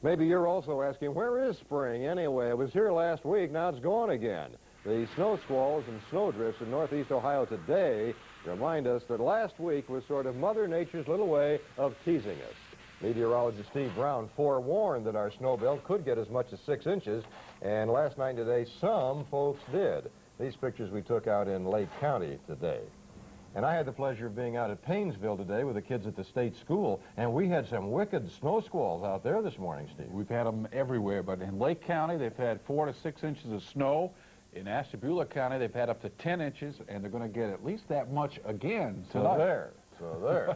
Maybe you're also asking, where is spring anyway? It was here last week, now it's gone again. The snow squalls and snow drifts in northeast Ohio today remind us that last week was sort of Mother Nature's little way of teasing us. Meteorologist Steve Brown forewarned that our snow belt could get as much as 6 inches, and last night and today some folks did. These pictures we took out in Lake County today. And I had the pleasure of being out at Paynesville today with the kids at the state school, and we had some wicked snow squalls out there this morning, Steve. We've had them everywhere, but in Lake County, they've had 4 to 6 inches of snow. In Ashtabula County, they've had up to 10 inches, and they're going to get at least that much again tonight. So there.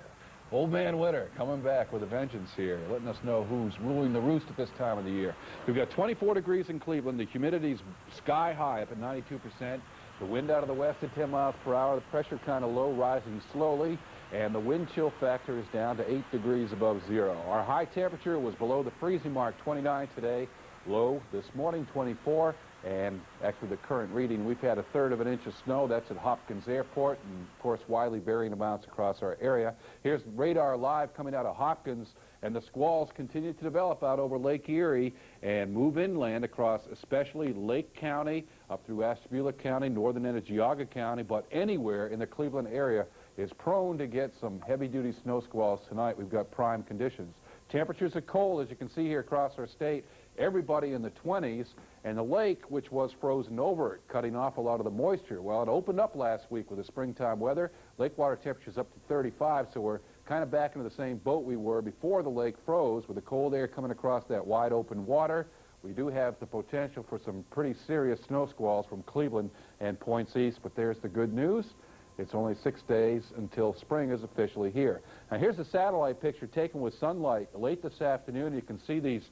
Old Man Winter coming back with a vengeance here, letting us know who's ruling the roost at this time of the year. We've got 24 degrees in Cleveland. The humidity's sky high up at 92%. The wind out of the west at 10 miles per hour. The pressure kind of low, rising slowly. And the wind chill factor is down to 8 degrees above zero. Our high temperature was below the freezing mark, 29 today. Low this morning, 24. And actually the current reading, we've had 1/3 of an inch of snow. That's at Hopkins Airport, and of course widely varying amounts across our area. Here's radar live coming out of Hopkins, and the squalls continue to develop out over Lake Erie and move inland across especially Lake County, up through Ashtabula County, northern end of Geauga County, but anywhere in the Cleveland area is prone to get some heavy-duty snow squalls tonight. We've got prime conditions. Temperatures are cold, as you can see here across our state. Everybody in the 20s, and the lake, which was frozen over, cutting off a lot of the moisture. Well, it opened up last week with the springtime weather. Lake water temperatures up to 35, so we're kind of back into the same boat we were before the lake froze, with the cold air coming across that wide open water. We do have the potential for some pretty serious snow squalls from Cleveland and points east, but there's the good news. It's only 6 days until spring is officially here. Now, here's a satellite picture taken with sunlight late this afternoon. You can see these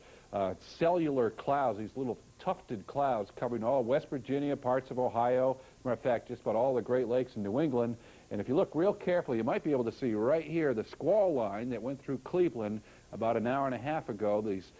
cellular clouds, these little tufted clouds covering all West Virginia, parts of Ohio, matter of fact, just about all the Great Lakes in New England. And if you look real carefully, you might be able to see right here the squall line that went through Cleveland about an hour and a half ago, these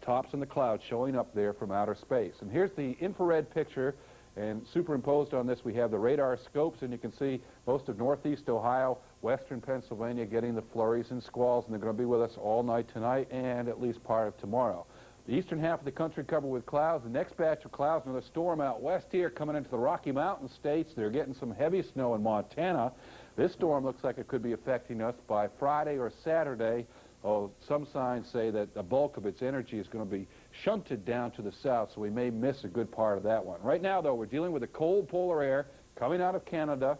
tops in the clouds showing up there from outer space. And here's the infrared picture, and superimposed on this we have the radar scopes, and you can see most of northeast Ohio, western Pennsylvania getting the flurries and squalls, and they're going to be with us all night tonight and at least part of tomorrow. The eastern half of the country covered with clouds. The next batch of clouds, another storm out west here coming into the Rocky Mountain states. They're getting some heavy snow in Montana. This storm looks like it could be affecting us by Friday or Saturday. Oh, some signs say that the bulk of its energy is going to be shunted down to the south, so we may miss a good part of that one. Right now, though, we're dealing with the cold polar air coming out of Canada.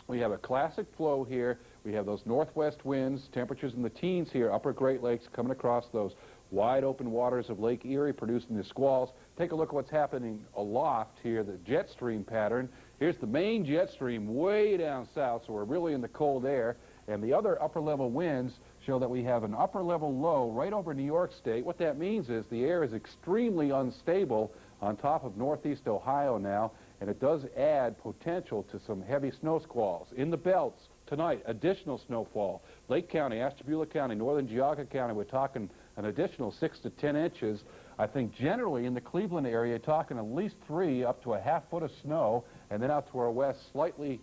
We have a classic flow here. We have those northwest winds, temperatures in the teens here, upper Great Lakes coming across those wide open waters of Lake Erie, producing the squalls. Take a look at what's happening aloft here, the jet stream pattern. Here's the main jet stream way down south, so we're really in the cold air. And the other upper-level winds show that we have an upper-level low right over New York State. What that means is the air is extremely unstable on top of northeast Ohio now, and it does add potential to some heavy snow squalls. In the belts tonight, additional snowfall. Lake County, Ashtabula County, northern Geauga County, we're talking an additional 6 to 10 inches. I think generally in the Cleveland area, talking at least 3 up to a ½ foot of snow, and then out to our west, slightly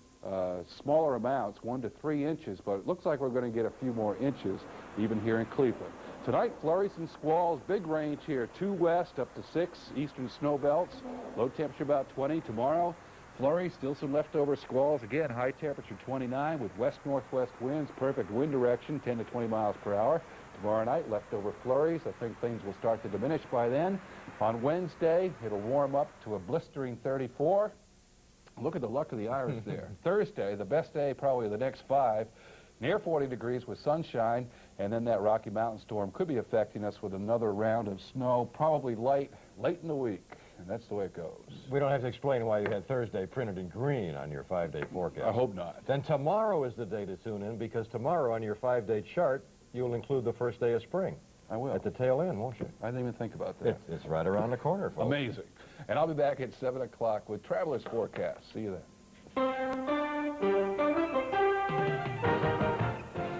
smaller amounts, 1 to 3 inches, but it looks like we're going to get a few more inches even here in Cleveland. Tonight, flurries and squalls, big range here, 2 west up to 6 eastern snow belts, low temperature about 20. Tomorrow, flurries, still some leftover squalls, again, high temperature 29 with west-northwest winds, perfect wind direction, 10 to 20 miles per hour. Tomorrow night, leftover flurries. I think things will start to diminish by then. On Wednesday, it'll warm up to a blistering 34. Look at the luck of the Irish there. Thursday, the best day probably of the next 5, near 40 degrees with sunshine, and then that Rocky Mountain storm could be affecting us with another round of snow, probably late in the week, and that's the way it goes. We don't have to explain why you had Thursday printed in green on your 5-day forecast. I hope not. Then tomorrow is the day to tune in, because tomorrow on your 5-day chart, you'll include the first day of spring. I will. At the tail end, won't you? I didn't even think about that. It's right around the corner, folks. Amazing. And I'll be back at 7 o'clock with Traveler's Forecast. See you then.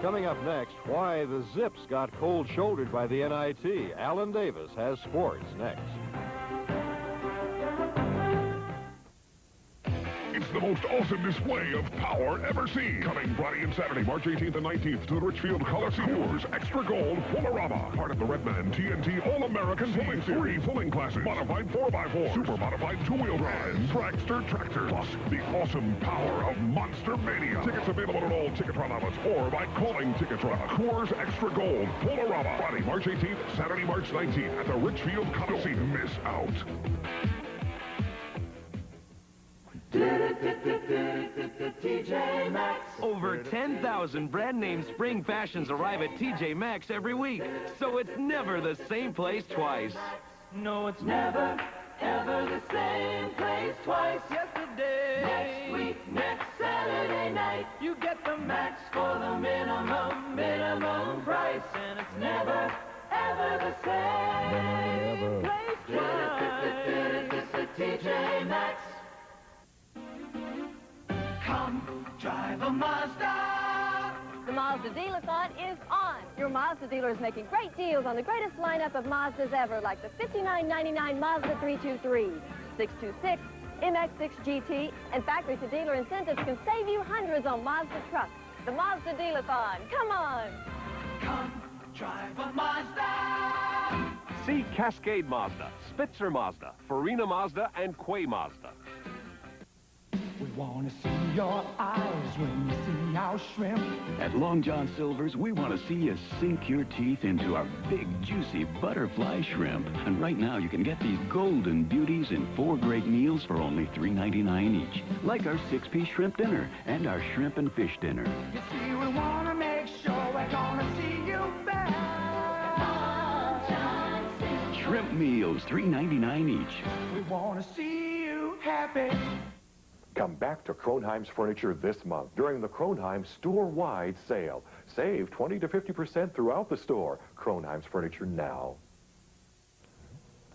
Coming up next, why the Zips got cold-shouldered by the NIT. Alan Davis has sports next. It's the most awesome display of power ever seen. Coming Friday and Saturday, March 18th and 19th to the Richfield Coliseum. Coors Extra Gold Full-A-Rama. Part of the Redman TNT All-American Pulling Series. 3 pulling classes. Modified 4x4. Super modified 2-wheel drive. And Dragster tractor. Plus the awesome power of Monster Mania. Tickets available at all Ticketron outlets or by calling Ticketron. Coors Extra Gold Full-A-Rama. Friday, March 18th, Saturday, March 19th at the Richfield Coliseum. Don't miss out. TJ Maxx. Over 10,000 brand name spring fashions arrive at TJ Maxx every week, so it's never the same place twice. No, it's never, ever the same place twice. Yesterday, next week, next Saturday night, you get the Maxx for the minimum price, and it's never, ever the same place twice. TJ Maxx. Come drive a Mazda. The Mazda Deal-a-thon is on. Your Mazda dealer is making great deals on the greatest lineup of Mazdas ever, like the $59.99 Mazda 323, 626, MX-6 GT, and factory-to-dealer incentives can save you hundreds on Mazda trucks. The Mazda Deal-a-thon. Come on. Come drive a Mazda. See Cascade Mazda, Spitzer Mazda, Farina Mazda, and Quay Mazda. We want to see your eyes when you see our shrimp. At Long John Silver's, we want to see you sink your teeth into our big, juicy butterfly shrimp. And right now, you can get these golden beauties in 4 great meals for only $3.99 each. Like our 6-piece shrimp dinner and our shrimp and fish dinner. You see, we want to make sure we're going to see you better. Shrimp meals, $3.99 each. We want to see you happy. Come back to Cronens Furniture this month during the Cronens store-wide sale. Save 20 to 50% throughout the store. Cronens Furniture now.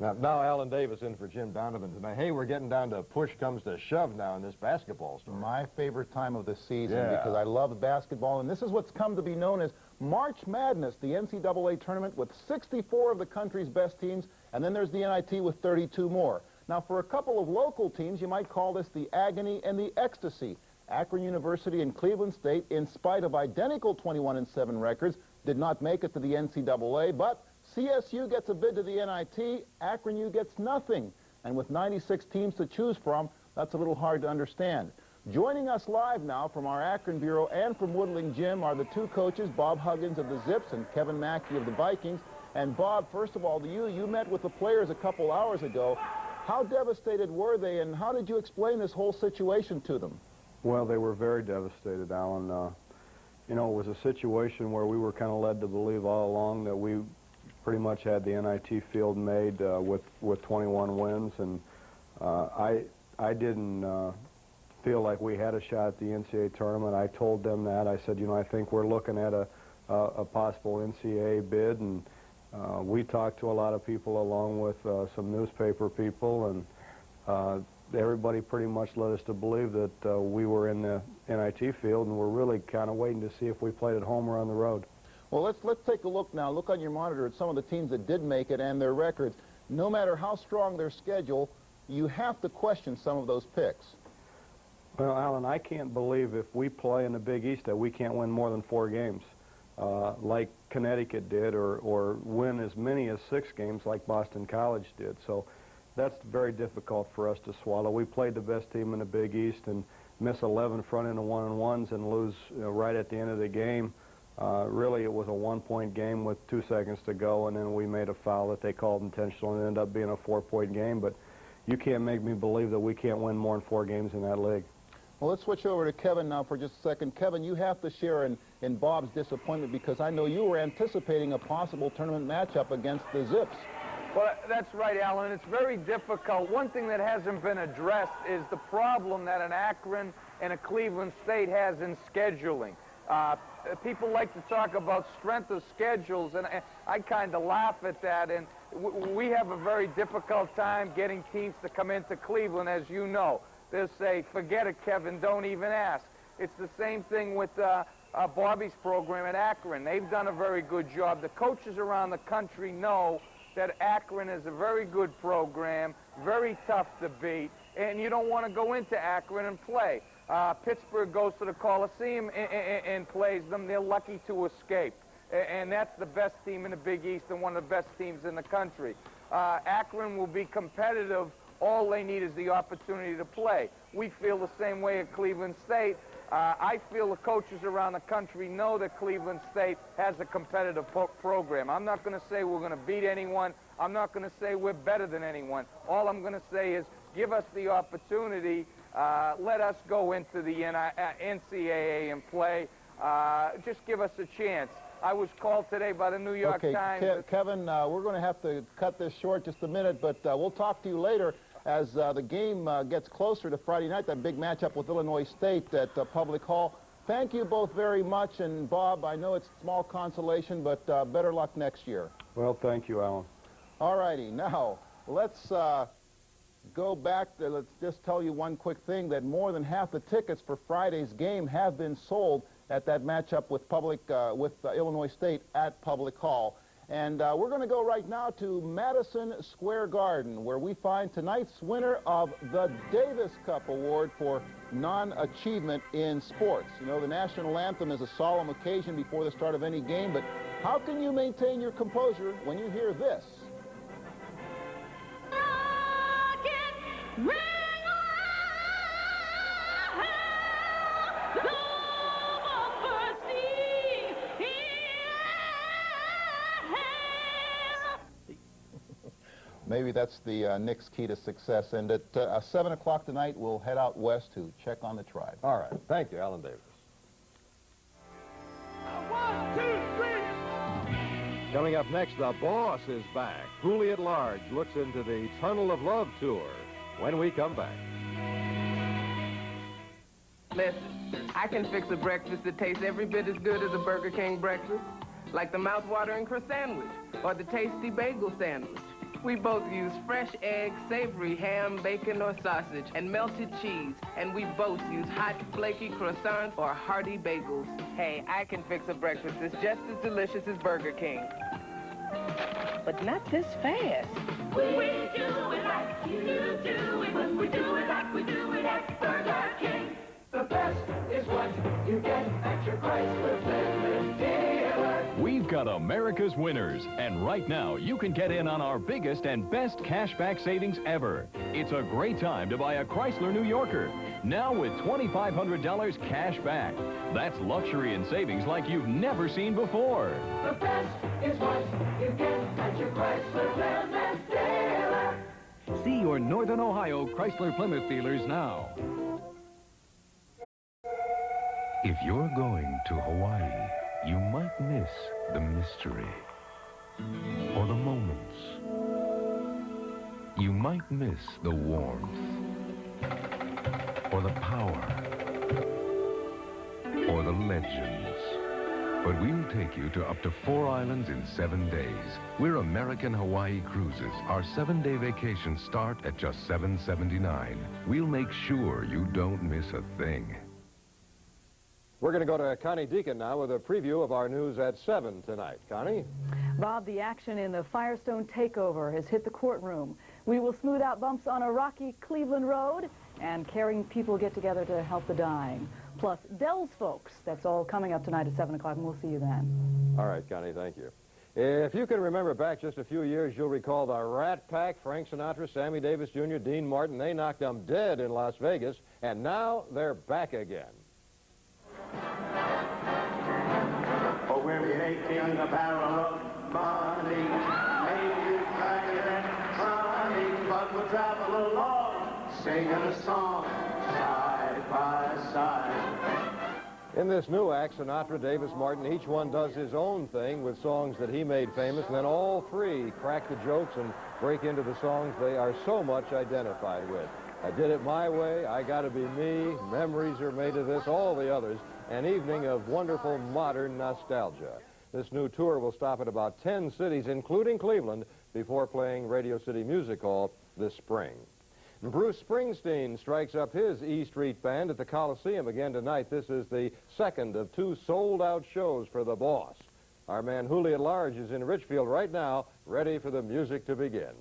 Now Alan Davis in for Jim Donovan tonight. Hey, we're getting down to push comes to shove now in this basketball story. My favorite time of the season, Yeah. because I love basketball, and this is what's come to be known as March Madness, the NCAA Tournament with 64 of the country's best teams, and then there's the NIT with 32 more. Now, for a couple of local teams, you might call this the agony and the ecstasy. Akron University and Cleveland State, in spite of identical 21-7 records, did not make it to the NCAA, but CSU gets a bid to the NIT, Akron U gets nothing. And with 96 teams to choose from, that's a little hard to understand. Joining us live now from our Akron Bureau and from Woodling Gym are the two coaches, Bob Huggins of the Zips and Kevin Mackey of the Vikings. And Bob, first of all, you met with the players a couple hours ago. How devastated were they, and how did you explain this whole situation to them? Well, they were very devastated, Alan. You know, it was a situation where we were kind of led to believe all along that we pretty much had the NIT field made with 21 wins, and I didn't feel like we had a shot at the NCAA tournament. I told them that. I said, you know, I think we're looking at a possible NCAA bid, and we talked to a lot of people along with some newspaper people, and everybody pretty much led us to believe that we were in the NIT field, and we're really kind of waiting to see if we played at home or on the road. Well, let's take a look now. Look on your monitor at some of the teams that did make it and their records. No matter how strong their schedule, you have to question some of those picks. Well, Alan, I can't believe if we play in the Big East that we can't win more than 4 games. Like Connecticut did, or win as many as 6 games like Boston College did. So that's very difficult for us to swallow. We played the best team in the Big East and miss 11 front-end 1-on-1s and lose right at the end of the game. Really, it was a 1-point game with 2 seconds to go, and then we made a foul that they called intentional, and it ended up being a 4-point game. But you can't make me believe that we can't win more than 4 games in that league. Well, let's switch over to Kevin now for just a second. Kevin, you have to share in Bob's disappointment, because I know you were anticipating a possible tournament matchup against the Zips. Well, that's right, Alan. It's very difficult. One thing that hasn't been addressed is the problem that an Akron and a Cleveland State has in scheduling. People like to talk about strength of schedules, and I kind of laugh at that. And we have a very difficult time getting teams to come into Cleveland, as you know. They'll say, forget it, Kevin, don't even ask. It's the same thing with Bobby's program at Akron. They've done a very good job. The coaches around the country know that Akron is a very good program, very tough to beat, and you don't want to go into Akron and play. Pittsburgh goes to the Coliseum and plays them. They're lucky to escape. And that's the best team in the Big East and one of the best teams in the country. Akron will be competitive. All they need is the opportunity to play. We feel the same way at Cleveland State. I feel the coaches around the country know that Cleveland State has a competitive program. I'm not going to say we're going to beat anyone. I'm not going to say we're better than anyone. All I'm going to say is give us the opportunity. Let us go into the NCAA and play. Just give us a chance. I was called today by the New York Times. Kevin, we're going to have to cut this short just a minute, but we'll talk to you later as the game gets closer to Friday night, that big matchup with Illinois State at Public Hall. Thank you both very much, and Bob, I know it's small consolation, but better luck next year. Well, thank you, Alan. All righty, now let's go back there. Let's just tell you one quick thing, that more than half the tickets for Friday's game have been sold at that matchup with Illinois State at Public Hall. And we're going to go right now to Madison Square Garden, where we find tonight's winner of the Davis Cup Award for non-achievement in sports. You know, the national anthem is a solemn occasion before the start of any game, but how can you maintain your composure when you hear this? Maybe that's the Knicks' key to success. And at 7 o'clock tonight, we'll head out west to check on the Tribe. All right. Thank you, Alan Davis. 1, 2, 3. Coming up next, the boss is back. HOOLI at Large looks into the Tunnel of Love tour when we come back. Listen, I can fix a breakfast that tastes every bit as good as a Burger King breakfast, like the mouth-watering croissant or the tasty bagel sandwich. We both use fresh eggs, savory ham, bacon, or sausage, and melted cheese. And we both use hot, flaky croissants or hearty bagels. Hey, I can fix a breakfast that's just as delicious as Burger King. But not this fast. We do it like you do it when we do it like we do it at Burger King. The best is what you get at your Chrysler Plymouth dealer. We've got America's winners, and right now you can get in on our biggest and best cashback savings ever. It's a great time to buy a Chrysler New Yorker, now with $2,500 cash back. That's luxury and savings like you've never seen before. The best is what you get at your Chrysler Plymouth dealer. See your Northern Ohio Chrysler Plymouth dealers now. If you're going to Hawaii, you might miss the mystery or the moments. You might miss the warmth or the power or the legends. But we'll take you to up to 4 islands in 7 days. We're American Hawaii Cruises. Our 7-day vacations start at just $7.79. We'll make sure you don't miss a thing. We're going to go to Connie Deacon now with a preview of our news at 7 tonight. Connie? Bob, the action in the Firestone takeover has hit the courtroom. We will smooth out bumps on a rocky Cleveland road, and caring people get together to help the dying. Plus, Dell's folks. That's all coming up tonight at 7 o'clock, and we'll see you then. All right, Connie, thank you. If you can remember back just a few years, you'll recall the Rat Pack, Frank Sinatra, Sammy Davis Jr., Dean Martin. They knocked them dead in Las Vegas, and now they're back again. Oh, we're making a barrel of money, maybe funny, but we'll travel along, singing a song, side by side. In this new act, Sinatra, Davis, Martin, each one does his own thing with songs that he made famous, and then all three crack the jokes and break into the songs they are so much identified with. I Did It My Way, I Gotta Be Me, Memories Are Made of This, all the others. An evening of wonderful modern nostalgia. This new tour will stop at about 10 cities, including Cleveland, before playing Radio City Music Hall this spring. Bruce Springsteen strikes up his E Street Band at the Coliseum again tonight. This is the second of 2 sold-out shows for the boss. Our man HOOLI at Large is in Richfield right now, ready for the music to begin.